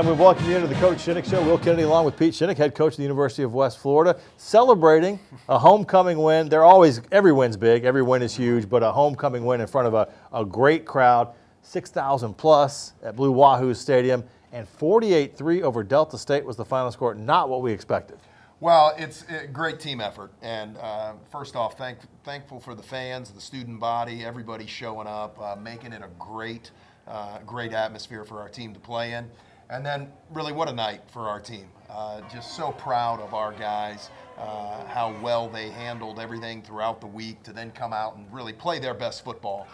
And we welcome you into the Coach Shinnick Show. Will Kennedy along with Pete Shinnick, head coach of the University of West Florida, celebrating a homecoming win. Every win's big, every win is huge, but a homecoming win in front of a great crowd, 6,000 plus at Blue Wahoo Stadium, and 48-3 over Delta State was the final score, not what we expected. Well, it's a great team effort, and first off, thankful for the fans, the student body, everybody showing up, making it a great atmosphere for our team to play in. And then really what a night for our team. Just so proud of our guys, how well they handled everything throughout the week to then come out and really play their best football.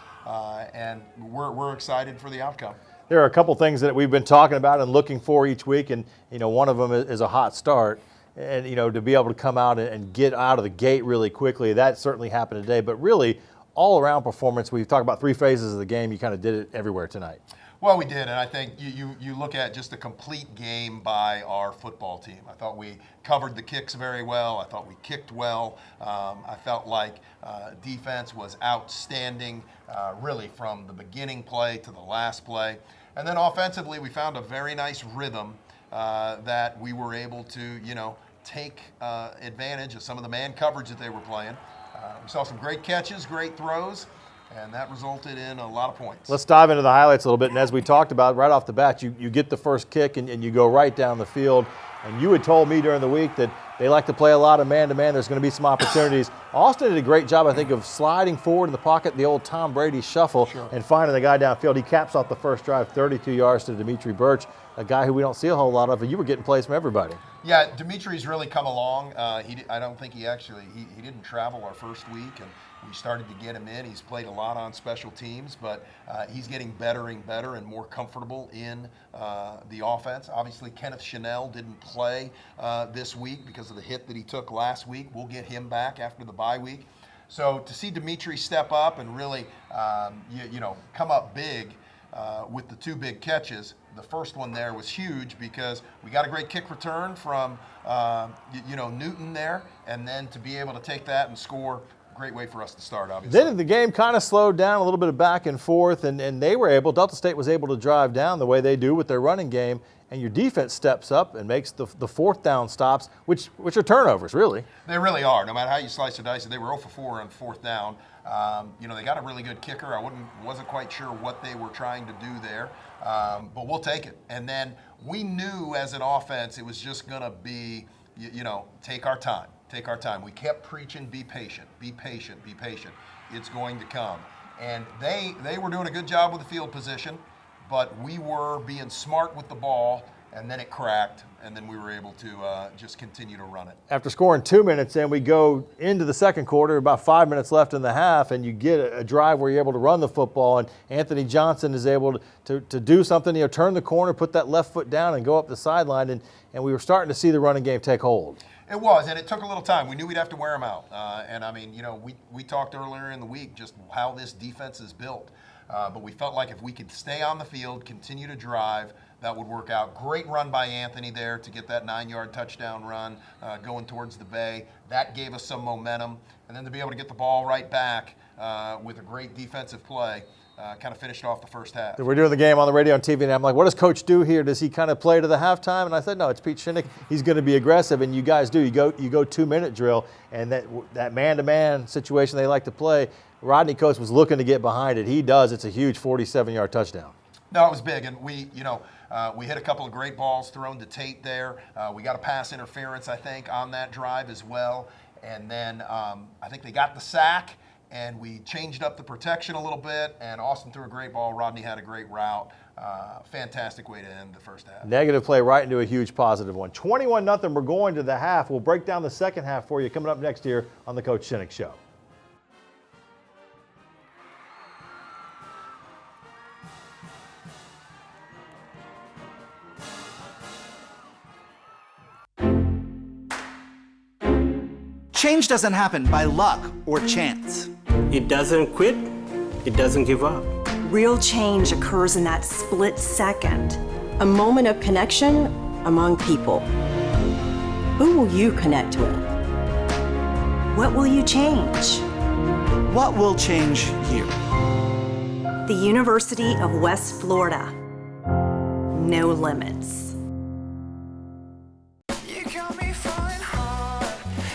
And we're excited for the outcome. There are a couple things that we've been talking about and looking for each week, and one of them is a hot start. And to be able to come out and get out of the gate really quickly, that certainly happened today. But really, all-around performance, we've talked about three phases of the game. You kind of did it everywhere tonight. Well, we did, and I think you look at just a complete game by our football team. I thought we covered the kicks very well. I thought we kicked well. I felt like defense was outstanding, really from the beginning play to the last play. And then offensively, we found a very nice rhythm that we were able to, take advantage of some of the man coverage that they were playing. We saw some great catches, great throws, and that resulted in a lot of points. Let's dive into the highlights a little bit. And as we talked about right off the bat, you get the first kick and you go right down the field. And you had told me during the week that they like to play a lot of man-to-man. There's going to be some opportunities. Austin did a great job, I think, of sliding forward in the pocket, the old Tom Brady shuffle, and finding the guy downfield. He caps off the first drive, 32 yards to Dimitri Birch, a guy who we don't see a whole lot of, and you were getting plays from everybody. Yeah, Dimitri's really come along. I don't think he didn't travel our first week, and we started to get him in. He's played a lot on special teams, but he's getting better and more comfortable in the offense. Obviously, Kenneth Chanel didn't play this week because of the hit that he took last week. We'll get him back after the bye week. So to see Dimitri step up and really, come up big with the two big catches. The first one there was huge because we got a great kick return from, Newton there, and then to be able to take that and score. Great way for us to start, obviously. Then the game kind of slowed down, a little bit of back and forth, and Delta State was able to drive down the way they do with their running game, and your defense steps up and makes the fourth down stops, which are turnovers, really. They really are. No matter how you slice or dice it, they were 0 for 4 on fourth down. They got a really good kicker. I wasn't quite sure what they were trying to do there, but we'll take it. And then we knew as an offense it was just going to be, take our time. Take our time. We kept preaching, be patient, be patient, be patient. It's going to come. And they were doing a good job with the field position, but we were being smart with the ball, and then it cracked, and then we were able to just continue to run it. After scoring 2 minutes in, we go into the second quarter, about 5 minutes left in the half, and you get a drive where you're able to run the football, and Anthony Johnson is able to do something, turn the corner, put that left foot down, and go up the sideline, and we were starting to see the running game take hold. It was, and it took a little time. We knew we'd have to wear them out. We talked earlier in the week just how this defense is built. But we felt like if we could stay on the field, continue to drive, that would work out. Great run by Anthony there to get that 9-yard touchdown run going towards the bay. That gave us some momentum. And then to be able to get the ball right back with a great defensive play, kind of finished off the first half. We're doing the game on the radio and TV, and I'm like, what does Coach do here? Does he kind of play to the halftime? And I said, no, it's Pete Shinnick. He's going to be aggressive, and you guys do. You go 2-minute drill, and that man-to-man situation they like to play, Rodney Coates was looking to get behind it. He does. It's a huge 47-yard touchdown. No, it was big, and we hit a couple of great balls thrown to Tate there. We got a pass interference, I think, on that drive as well. And then I think they got the sack, and we changed up the protection a little bit, and Austin threw a great ball. Rodney had a great route. Fantastic way to end the first half. Negative play right into a huge positive one. 21-0, we're going to the half. We'll break down the second half for you coming up next year on the Coach Shinnick Show. Change doesn't happen by luck or chance. It doesn't quit, it doesn't give up. Real change occurs in that split second, a moment of connection among people. Who will you connect with? What will you change? What will change here? The University of West Florida. No limits. got me falling hard.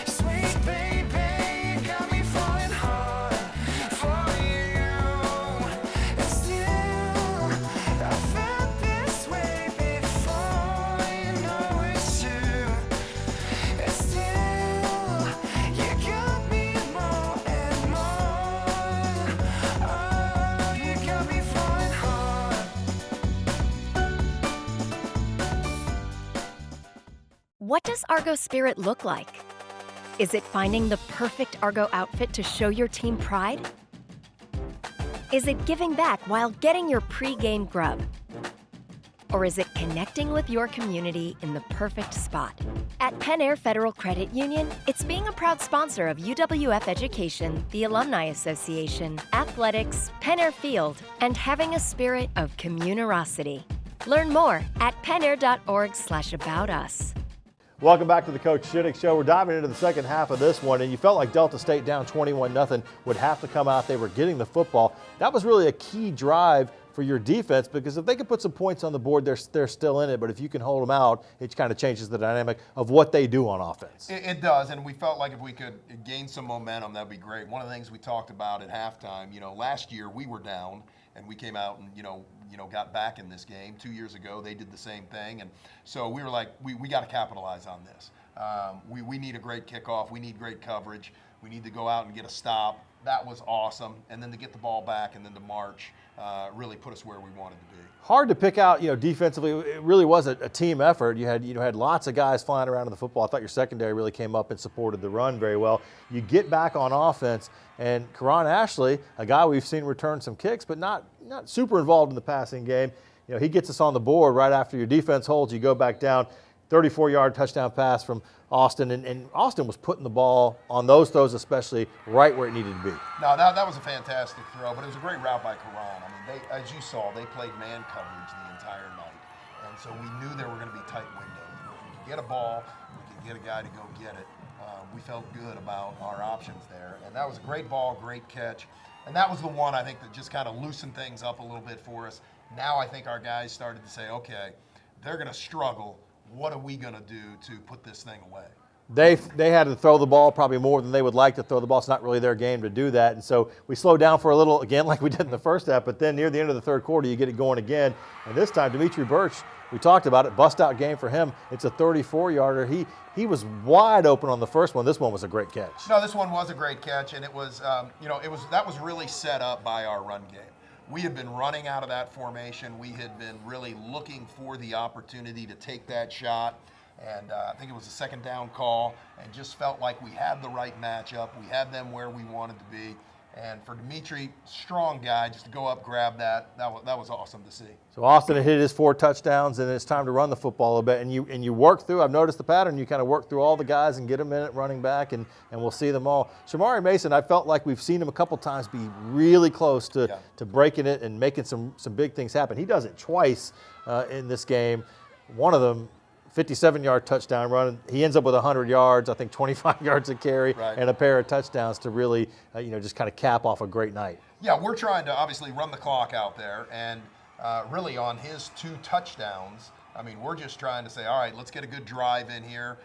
Sweet baby, you got me falling hard for you. And still, I felt this way before, you know it's true. And still, you got me more and more. Oh, you got me falling hard. What does Argo spirit look like? Is it finding the perfect Argo outfit to show your team pride? Is it giving back while getting your pre-game grub? Or is it connecting with your community in the perfect spot? At Penn Air Federal Credit Union, it's being a proud sponsor of UWF Education, the Alumni Association, athletics, Penn Air Field, and having a spirit of communerosity. Learn more at pennair.org/aboutus. Welcome back to the Coach Shinnick Show. We're diving into the second half of this one, and you felt like Delta State down 21-0 would have to come out. They were getting the football. That was really a key drive for your defense, because if they can put some points on the board, they're still in it. But if you can hold them out, it kind of changes the dynamic of what they do on offense. It does, and we felt like if we could gain some momentum, that'd be great. One of the things we talked about at halftime, last year we were down, and we came out and got back in this game. 2 years ago, they did the same thing, and so we were like, we got to capitalize on this. We need a great kickoff. We need great coverage. We need to go out and get a stop. That was awesome, and then to get the ball back and then to march really put us where we wanted to be. Hard to pick out, defensively. It really was a team effort. You had lots of guys flying around in the football. I thought your secondary really came up and supported the run very well. You get back on offense, and Karan Ashley, a guy we've seen return some kicks, but not super involved in the passing game. He gets us on the board right after your defense holds. You go back down, 34-yard touchdown pass from Austin, and Austin was putting the ball on those throws, especially right where it needed to be. No, that was a fantastic throw, but it was a great route by Karan. As you saw, they played man coverage the entire night, and so we knew there were going to be tight windows. If we could get a ball, we could get a guy to go get it. We felt good about our options there, and that was a great ball, great catch, and that was the one I think that just kind of loosened things up a little bit for us. Now I think our guys started to say, okay, they're going to struggle. What are we going to do to put this thing away? They had to throw the ball probably more than they would like to throw the ball. It's not really their game to do that. And so we slowed down for a little, again, like we did in the first half, but then near the end of the third quarter, you get it going again. And this time, Dimitri Birch, we talked about it, bust-out game for him. It's a 34-yarder. He was wide open on the first one. This one was a great catch. No, this one was a great catch, and it was, that was really set up by our run game. We had been running out of that formation. We had been really looking for the opportunity to take that shot. And I think it was a second down call, and just felt like we had the right matchup. We had them where we wanted to be. And for Dimitri, strong guy, just to go up, grab that was awesome to see. So Austin had hit his 4 touchdowns, and it's time to run the football a bit. And you work through, I've noticed the pattern, you kind of work through all the guys and get them in at running back, and we'll see them all. Shamari Mason, I felt like we've seen him a couple times be really close to breaking it and making some big things happen. He does it twice in this game. One of them, 57-yard touchdown run. He ends up with 100 yards, I think 25 yards a carry, and a pair of touchdowns to really, just kind of cap off a great night. Yeah, we're trying to obviously run the clock out there, and really on his 2 touchdowns, we're just trying to say, all right, let's get a good drive in here.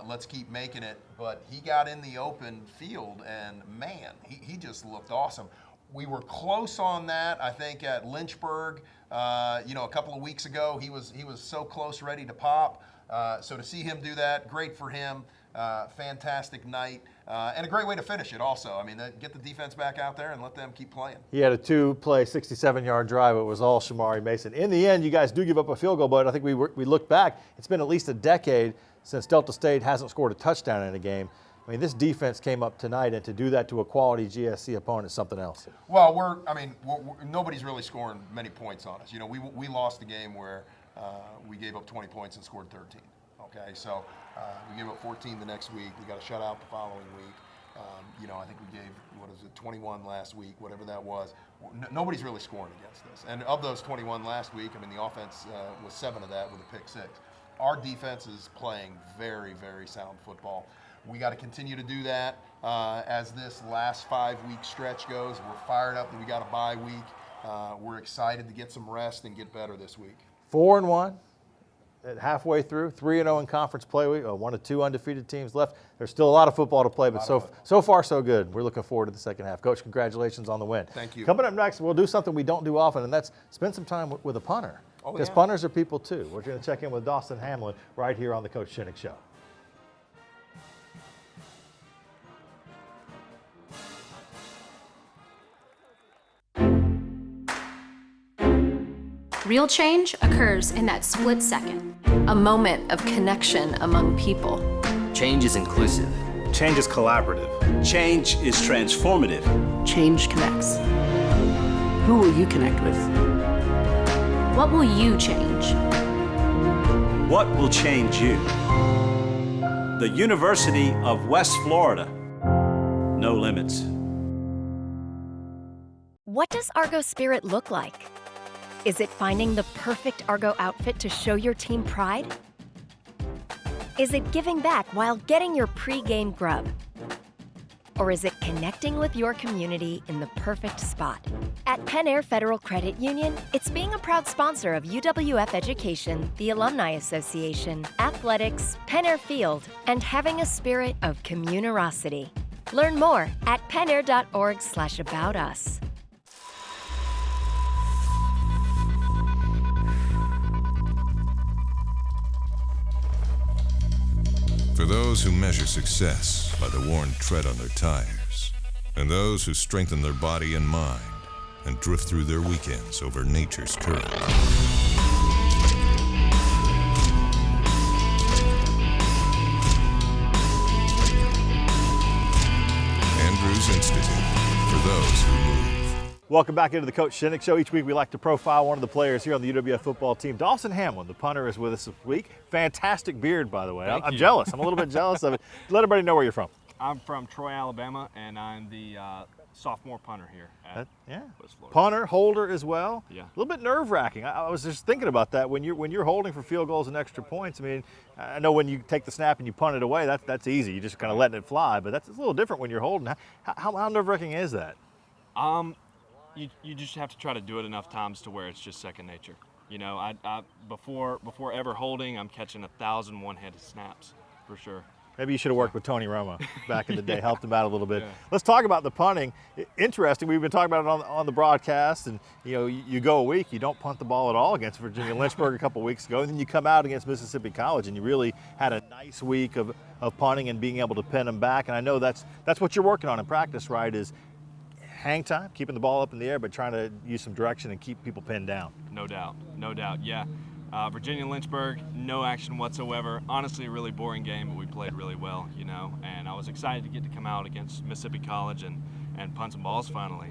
Let's keep making it. But he got in the open field, and man, he just looked awesome. We were close on that, I think, at Lynchburg. A couple of weeks ago, he was so close, ready to pop. So to see him do that, great for him. Fantastic night, and a great way to finish it. Also, get the defense back out there and let them keep playing. He had a 2-play, 67-yard drive. It was all Shamari Mason. In the end, you guys do give up a field goal, but I think we look back. It's been at least a decade since Delta State hasn't scored a touchdown in a game. This defense came up tonight, and to do that to a quality GSC opponent is something else. Well, nobody's really scoring many points on us. We lost the game where we gave up 20 points and scored 13. Okay, so we gave up 14 the next week. We got a shutout the following week. I think we gave, 21 last week, whatever that was. Nobody's really scoring against us. And of those 21 last week, the offense was 7 of that with a pick 6. Our defense is playing very, very sound football. We got to continue to do that as this last 5-week stretch goes. We're fired up that we got a bye week. We're excited to get some rest and get better this week. 4-1. halfway through, 3-0 in conference play week, 1 of 2 undefeated teams left. There's still a lot of football to play, but so far so good. We're looking forward to the second half. Coach, congratulations on the win. Thank you. Coming up next, we'll do something we don't do often, and that's spend some time with a punter. Because punters are people too. We're going to check in with Dawson Hamlin right here on the Coach Shinnick Show. Real change occurs in that split second. A moment of connection among people. Change is inclusive. Change is collaborative. Change is transformative. Change connects. Who will you connect with? What will you change? What will change you? The University of West Florida. No limits. What does Argo Spirit look like? Is it finding the perfect Argo outfit to show your team pride? Is it giving back while getting your pre-game grub? Or is it connecting with your community in the perfect spot? At Penn Air Federal Credit Union, it's being a proud sponsor of UWF Education, the Alumni Association, athletics, Penn Air Field, and having a spirit of communerosity. Learn more at pennair.org/about us. For those who measure success by the worn tread on their tires, and those who strengthen their body and mind and drift through their weekends over nature's current. Andrews Institute, for those who move. Welcome back into the Coach Shinnick Show. Each week we like to profile one of the players here on the UWF football team. Dawson Hamlin, the punter, is with us this week. Fantastic beard, by the way. I'm jealous. I'm a little bit jealous of it. Let everybody know where you're from. I'm from Troy, Alabama, and I'm the sophomore punter here at West Florida. Punter, holder as well. Yeah. A little bit nerve-wracking. I was just thinking about that when you're holding for field goals and extra points. I mean, I know when you take the snap and you punt it away, that's easy. You're just kind of letting it fly. It's a little different when you're holding. How nerve-wracking is that? You just have to try to do it enough times to where it's just second nature. You know, I before ever holding, I'm catching 1,000 one-handed snaps for sure. Maybe you should have worked with Tony Romo back in the day, helped him out a little bit. Yeah. Let's talk about the punting. Interesting, we've been talking about it on the broadcast, and you go a week, you don't punt the ball at all against Virginia Lynchburg a couple weeks ago, and then you come out against Mississippi College, and you really had a nice week of punting and being able to pin them back. And I know that's what you're working on in practice, right, is hang time, keeping the ball up in the air, but trying to use some direction and keep people pinned down. No doubt, yeah. Virginia Lynchburg, no action whatsoever. Honestly, a really boring game, but we played really well, and I was excited to get to come out against Mississippi College and punt some balls finally.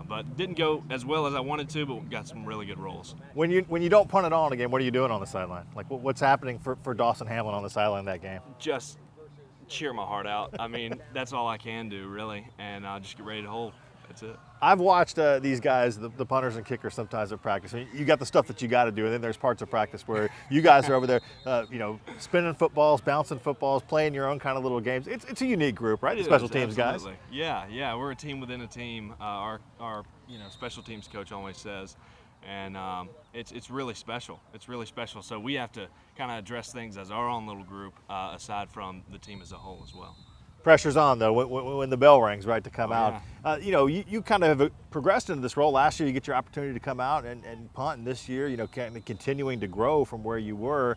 But didn't go as well as I wanted to, but we got some really good rolls. When you don't punt it on again, what are you doing on the sideline? Like what's happening for Dawson Hamlin on the sideline that game? Just cheer my heart out. I mean, that's all I can do, really, and just get ready to hold. That's it. I've watched these guys, the punters and kickers, sometimes at practice. I mean, you got the stuff that you got to do, and then there's parts of practice where you guys are over there, spinning footballs, bouncing footballs, playing your own kind of little games. It's a unique group, right? The special teams absolutely. Guys. Yeah, we're a team within a team. Our special teams coach always says, and it's really special. It's really special. So we have to kind of address things as our own little group, aside from the team as a whole as well. Pressure's on, though, when the bell rings, right, to come out. You kind of have progressed into this role. Last year, you get your opportunity to come out and punt, and this year, kind of continuing to grow from where you were.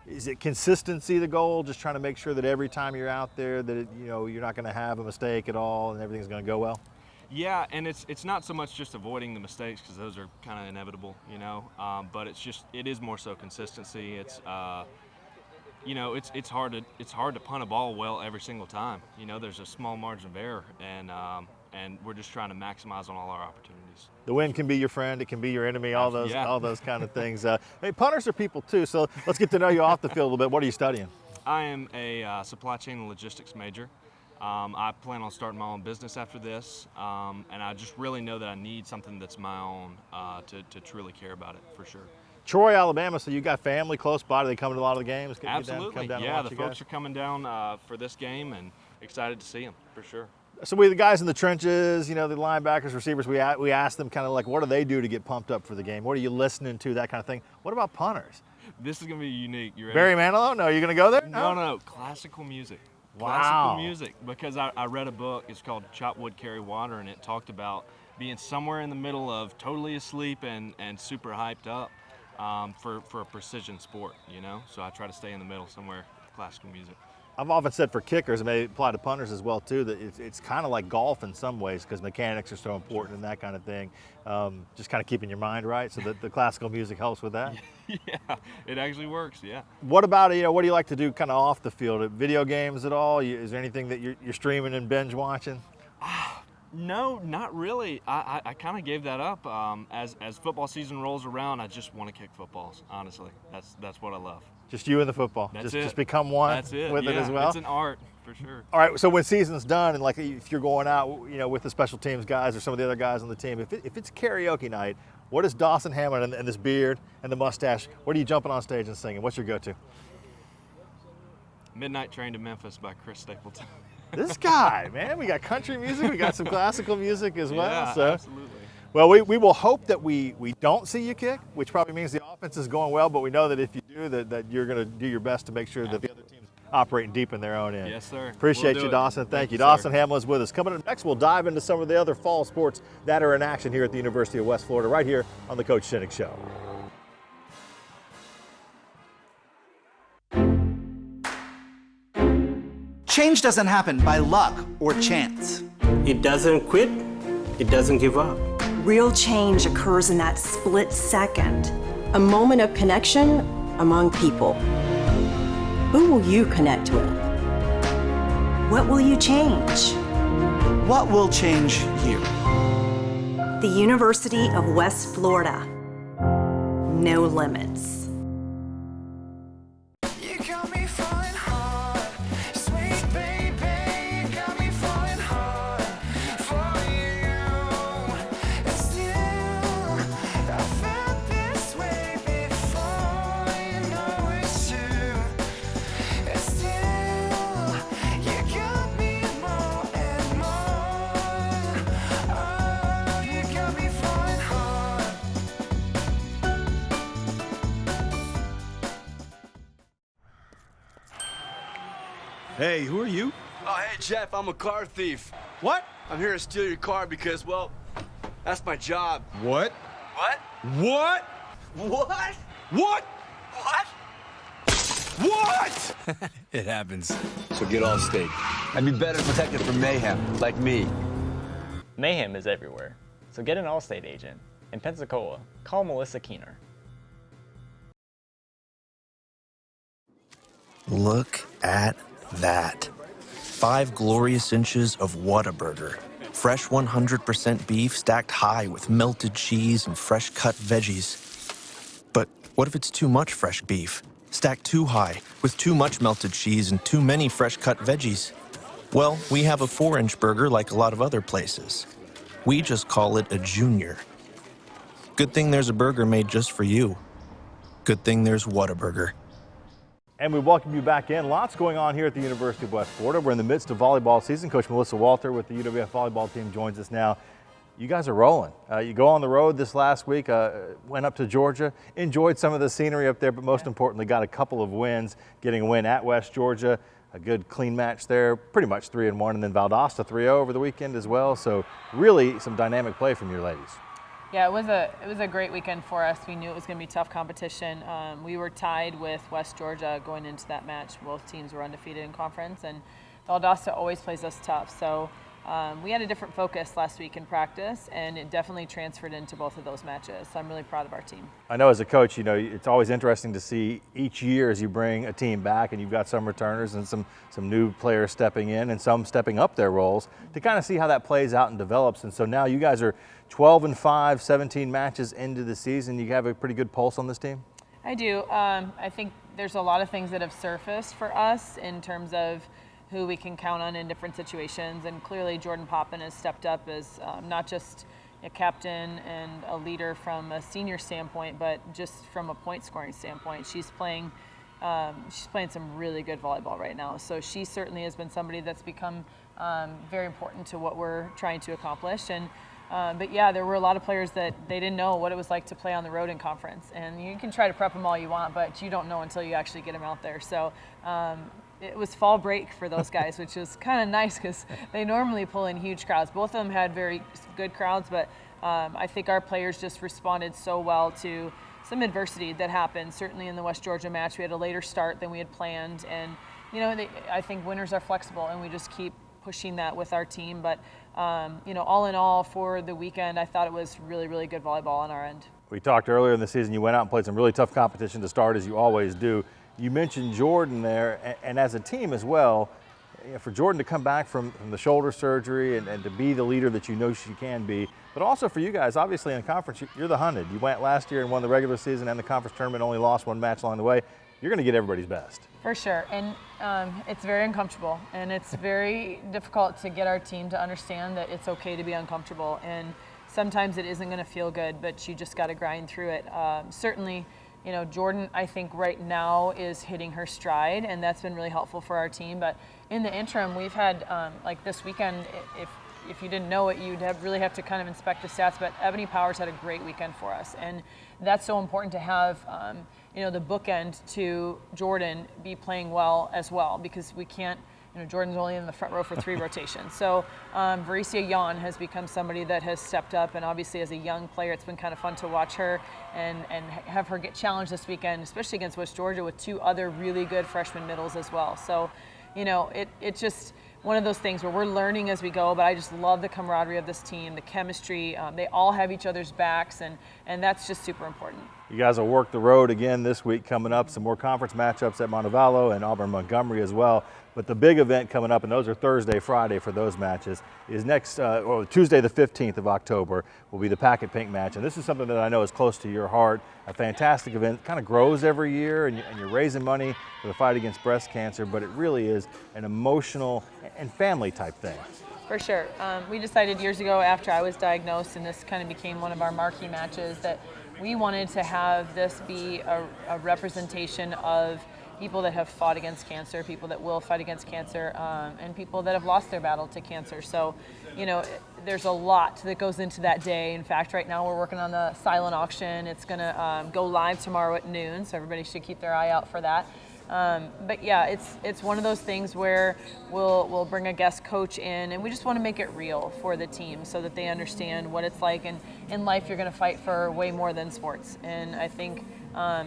Is it consistency the goal, just trying to make sure that every time you're out there that, you're not going to have a mistake at all and everything's going to go well? Yeah, and it's not so much just avoiding the mistakes because those are kind of inevitable, but it is more so consistency. It's it's hard to punt a ball well every single time. There's a small margin of error, and we're just trying to maximize on all our opportunities. The wind can be your friend, it can be your enemy, all those kind of things. Hey, punters are people too, so let's get to know you off the field a little bit. What are you studying? I am a supply chain and logistics major. I plan on starting my own business after this, and I just really know that I need something that's my own to truly care about it for sure. Troy, Alabama, so you got family close by. Do they come to a lot of the games? Absolutely. The folks are coming down for this game and excited to see them for sure. So we, the guys in the trenches, the linebackers, receivers, we ask them kind of like, what do they do to get pumped up for the game? What are you listening to, that kind of thing? What about punters? This is going to be unique. You ready? Barry Manilow? No, you're going to go there? No. Classical music. Wow. Classical music. Because I read a book. It's called Chop Wood, Carry Water, and it talked about being somewhere in the middle of totally asleep and super hyped up for a precision sport, you know? So I try to stay in the middle somewhere with classical music. I've often said for kickers, it may apply to punters as well too, that it's kind of like golf in some ways because mechanics are so important and that kind of thing. Just kind of keeping your mind right, so that the classical music helps with that. Yeah, it actually works, yeah. What about, what do you like to do kind of off the field? Video games at all? Is there anything that you're streaming and binge watching? No, not really. I kind of gave that up. As football season rolls around, I just want to kick footballs, honestly. That's what I love. Just you and the football. Just become one with it as well. It's an art for sure. All right. So when season's done, and like if you're going out, with the special teams guys or some of the other guys on the team, if it's karaoke night, what is Dawson Hamlin and this beard and the mustache? What are you jumping on stage and singing? What's your go-to? Midnight Train to Memphis by Chris Stapleton. This guy, man. We got country music. We got some classical music as well. Yeah, so. Absolutely. Well, we will hope that we don't see you kick, which probably means the offense is going well, but we know that if you do, that you're going to do your best to make sure that the other team's operating deep in their own end. Yes, sir. Appreciate We'll you, do it. Dawson. Thank you. Sir. Dawson Hamlin is with us. Coming up next, we'll dive into some of the other fall sports that are in action here at the University of West Florida, right here on the Coach Shinnick Show. Change doesn't happen by luck or chance. It doesn't quit, it doesn't give up. Real change occurs in that split second, a moment of connection among people. Who will you connect with? What will you change? What will change you? The University of West Florida. No limits. You got me falling hard, sweet baby, got me falling hard for you. And still, I felt this way before, you know it's true. And still, you got me more and more. Oh, you got me falling hard. Hey, who are you? Oh, hey, Jeff, I'm a car thief. What? I'm here to steal your car because, well, that's my job. What? What? What? What? What? What? What? It happens. So get all state. I'd be better protected from mayhem, like me. Mayhem is everywhere, so get an Allstate agent. In Pensacola, call Melissa Keener. Look at that. 5 glorious inches of Whataburger. Fresh 100% beef stacked high with melted cheese and fresh cut veggies. But what if it's too much fresh beef? Stacked too high with too much melted cheese and too many fresh cut veggies? Well, we have a 4-inch burger like a lot of other places. We just call it a junior. Good thing there's a burger made just for you. Good thing there's Whataburger. And we welcome you back in. Lots going on here at the University of West Florida. We're in the midst of volleyball season. Coach Melissa Walter with the UWF volleyball team joins us now. You guys are rolling. You go on the road this last week, went up to Georgia, enjoyed some of the scenery up there, but most importantly got a couple of wins, getting a win at West Georgia, a good clean match there, pretty much 3-1, and then Valdosta 3-0 over the weekend as well. So really some dynamic play from your ladies. Yeah, it was a great weekend for us. We knew it was going to be tough competition. We were tied with West Georgia going into that match. Both teams were undefeated in conference, and Valdosta always plays us tough. So we had a different focus last week in practice, and it definitely transferred into both of those matches. So I'm really proud of our team. I know as a coach, it's always interesting to see each year as you bring a team back and you've got some returners and some new players stepping in and some stepping up their roles to kind of see how that plays out and develops. And so now you guys are 12-5, 17 matches into the season. You have a pretty good pulse on this team? I do. I think there's a lot of things that have surfaced for us in terms of who we can count on in different situations. And clearly Jordan Poppin has stepped up as not just a captain and a leader from a senior standpoint, but just from a point scoring standpoint. She's playing some really good volleyball right now. So she certainly has been somebody that's become very important to what we're trying to accomplish. And But yeah, there were a lot of players that they didn't know what it was like to play on the road in conference. And you can try to prep them all you want, but you don't know until you actually get them out there. So it was fall break for those guys, which was kind of nice because they normally pull in huge crowds. Both of them had very good crowds, but I think our players just responded so well to some adversity that happened. Certainly in the West Georgia match, we had a later start than we had planned. And, I think winners are flexible, and we just keep pushing that with our team. But, all in all, for the weekend, I thought it was really, really good volleyball on our end. We talked earlier in the season, you went out and played some really tough competition to start, as you always do. You mentioned Jordan there, and as a team as well, for Jordan to come back from the shoulder surgery and to be the leader that you know she can be, but also for you guys, obviously in the conference, you're the hunted. You went last year and won the regular season and the conference tournament, only lost one match along the way. You're going to get everybody's best. For sure, and it's very uncomfortable, and it's very difficult to get our team to understand that it's okay to be uncomfortable, and sometimes it isn't going to feel good, but you just got to grind through it. Certainly, Jordan, I think right now is hitting her stride, and that's been really helpful for our team. But in the interim, we've had, like this weekend, if you didn't know it, you'd really have to kind of inspect the stats, but Ebony Powers had a great weekend for us. And that's so important to have, the bookend to Jordan be playing well as well, because we can't, Jordan's only in the front row for 3 rotations. So Varicia Yan has become somebody that has stepped up, and obviously as a young player, it's been kind of fun to watch her and have her get challenged this weekend, especially against West Georgia with 2 other really good freshman middles as well. So, it's just one of those things where we're learning as we go, but I just love the camaraderie of this team, the chemistry. They all have each other's backs, and that's just super important. You guys will work the road again this week coming up, some more conference matchups at Montevallo and Auburn-Montgomery as well. But the big event coming up, and those are Thursday, Friday for those matches, is next, Tuesday the 15th of October will be the Packet Pink match. And this is something that I know is close to your heart, a fantastic event, kind of grows every year, and you're raising money for the fight against breast cancer, but it really is an emotional and family type thing. For sure. We decided years ago after I was diagnosed, and this kind of became one of our marquee matches, that we wanted to have this be a representation of people that have fought against cancer, people that will fight against cancer, and people that have lost their battle to cancer. So, there's a lot that goes into that day. In fact, right now we're working on the silent auction. It's going to go live tomorrow at noon, so everybody should keep their eye out for that. But yeah, it's one of those things where we'll bring a guest coach in, and we just want to make it real for the team so that they understand what it's like. And in life, you're going to fight for way more than sports. And I think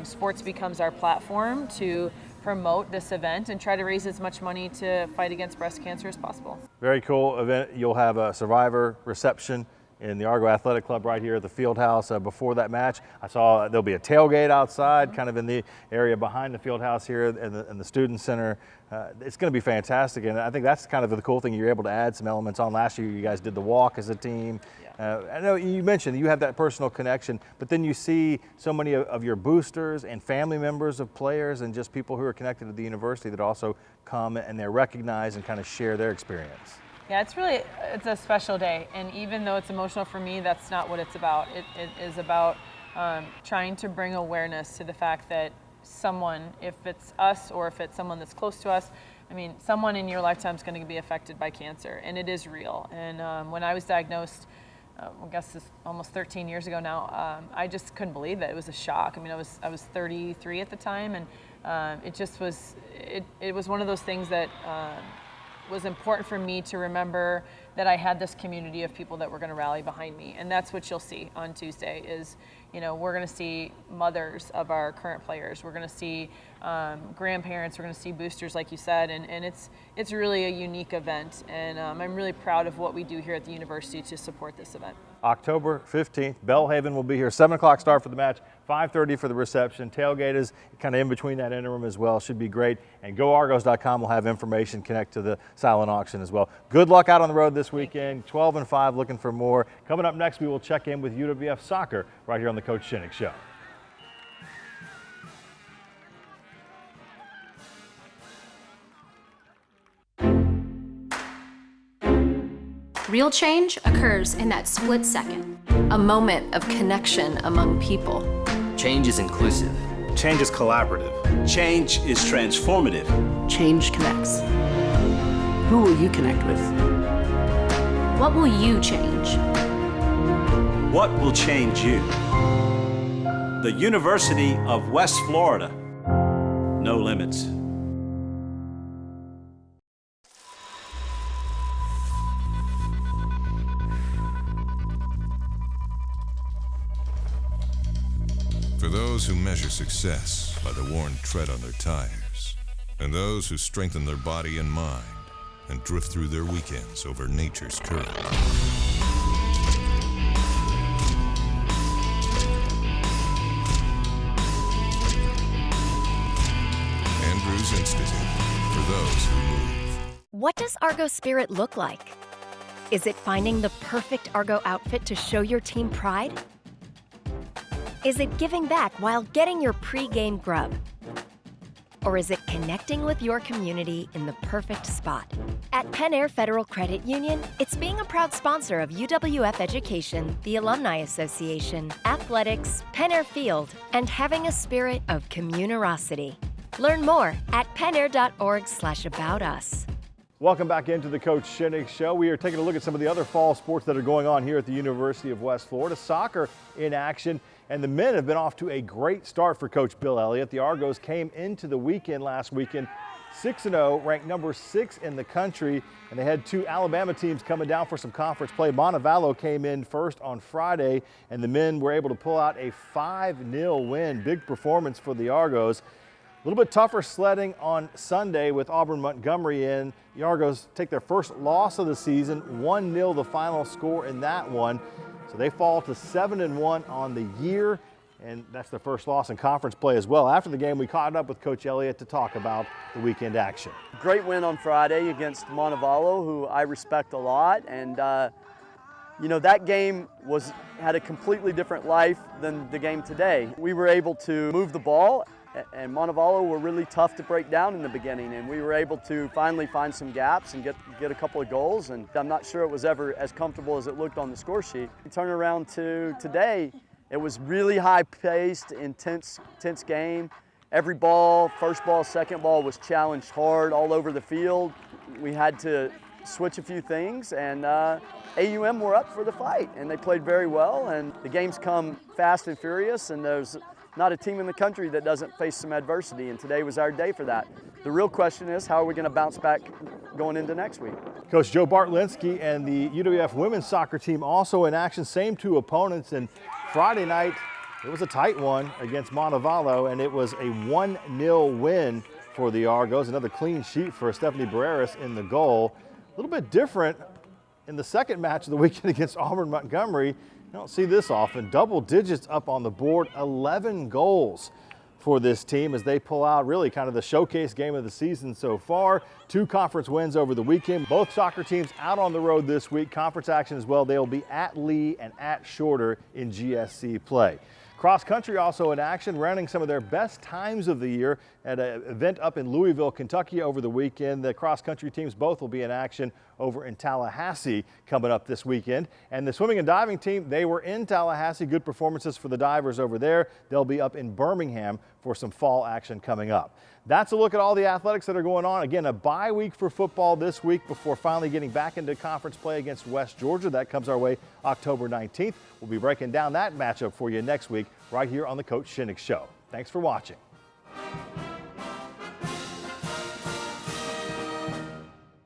sports becomes our platform to promote this event and try to raise as much money to fight against breast cancer as possible. Very cool event. You'll have a survivor reception in the Argo Athletic Club right here at the field house before that match. I saw there'll be a tailgate outside, kind of in the area behind the field house here in the student center. It's going to be fantastic, and I think that's kind of the cool thing. You're able to add some elements on. Last year you guys did the walk as a team. I know you mentioned you have that personal connection, but then you see so many of your boosters and family members of players and just people who are connected to the university that also come and they're recognized and kind of share their experience. Yeah, it's a special day, and even though it's emotional for me, that's not what it's about. It is about trying to bring awareness to the fact that someone, if it's us or if it's someone that's close to us, I mean, someone in your lifetime is going to be affected by cancer, and it is real. And when I was diagnosed, I guess it's almost 13 years ago now, I just couldn't believe it. It was a shock. I mean, I was 33 at the time, and it just was, it was one of those things that was important for me to remember that I had this community of people that were going to rally behind me. And that's what you'll see on Tuesday is, we're going to see mothers of our current players. We're going to see grandparents. We're going to see boosters, like you said. And it's really a unique event. And I'm really proud of what we do here at the university to support this event. October 15th, Bellhaven will be here. 7 o'clock start for the match, 5:30 for the reception. Tailgate is kind of in between that interim as well. Should be great. And GoArgos.com will have information connect to the silent auction as well. Good luck out on the road this weekend. 12-5, looking for more. Coming up next, we will check in with UWF soccer right here on the Coach Shinnick Show. Real change occurs in that split second. A moment of connection among people. Change is inclusive. Change is collaborative. Change is transformative. Change connects. Who will you connect with? What will you change? What will change you? The University of West Florida. No limits. For those who measure success by the worn tread on their tires, and those who strengthen their body and mind and drift through their weekends over nature's current. Andrews Institute, for those who move. What does Argo Spirit look like? Is it finding the perfect Argo outfit to show your team pride? Is it giving back while getting your pre-game grub? Or is it connecting with your community in the perfect spot? At Penn Air Federal Credit Union, it's being a proud sponsor of UWF Education, the Alumni Association, athletics, Penn Air Field, and having a spirit of communerosity. Learn more at pennair.org/aboutus. Welcome back into the Coach Shinnick Show. We are taking a look at some of the other fall sports that are going on here at the University of West Florida. Soccer in action, and the men have been off to a great start for Coach Bill Elliott. The Argos came into the weekend last weekend 6-0, ranked number 6 in the country, and they had 2 Alabama teams coming down for some conference play. Montevallo came in first on Friday, and the men were able to pull out a 5-0 win. Big performance for the Argos. A little bit tougher sledding on Sunday with Auburn Montgomery in. The Argos take their first loss of the season, 1-0 the final score in that one. So they fall to 7-1 on the year, and that's their first loss in conference play as well. After the game, we caught up with Coach Elliott to talk about the weekend action. Great win on Friday against Montevallo, who I respect a lot, and you know, that game had a completely different life than the game today. We were able to move the ball, and Montevallo were really tough to break down in the beginning, and we were able to finally find some gaps and get a couple of goals, and I'm not sure it was ever as comfortable as it looked on the score sheet. We turn around to today, it was really high-paced, intense game. Every ball, first ball, second ball, was challenged hard all over the field. We had to switch a few things, and AUM were up for the fight, and they played very well, and the games come fast and furious, and there's not a team in the country that doesn't face some adversity, and today was our day for that. The real question is, how are we going to bounce back going into next week? Coach Joe Bartlinski and the UWF women's soccer team also in action, same 2 opponents, and Friday night it was a tight one against Montevallo, and it was a 1-0 win for the Argos. Another clean sheet for Stephanie Barreras in the goal. A little bit different in the second match of the weekend against Auburn Montgomery. You don't see this often. Double digits up on the board, 11 goals for this team as they pull out really kind of the showcase game of the season so far. 2 conference wins over the weekend. Both soccer teams out on the road this week. Conference action as well. They'll be at Lee and at Shorter in GSC play. Cross country also in action, running some of their best times of the year at an event up in Louisville, Kentucky over the weekend. The cross country teams both will be in action over in Tallahassee coming up this weekend. And the swimming and diving team, they were in Tallahassee. Good performances for the divers over there. They'll be up in Birmingham for some fall action coming up. That's a look at all the athletics that are going on. Again, a bye week for football this week before finally getting back into conference play against West Georgia. That comes our way October 19th. We'll be breaking down that matchup for you next week right here on the Coach Shinnick Show. Thanks for watching.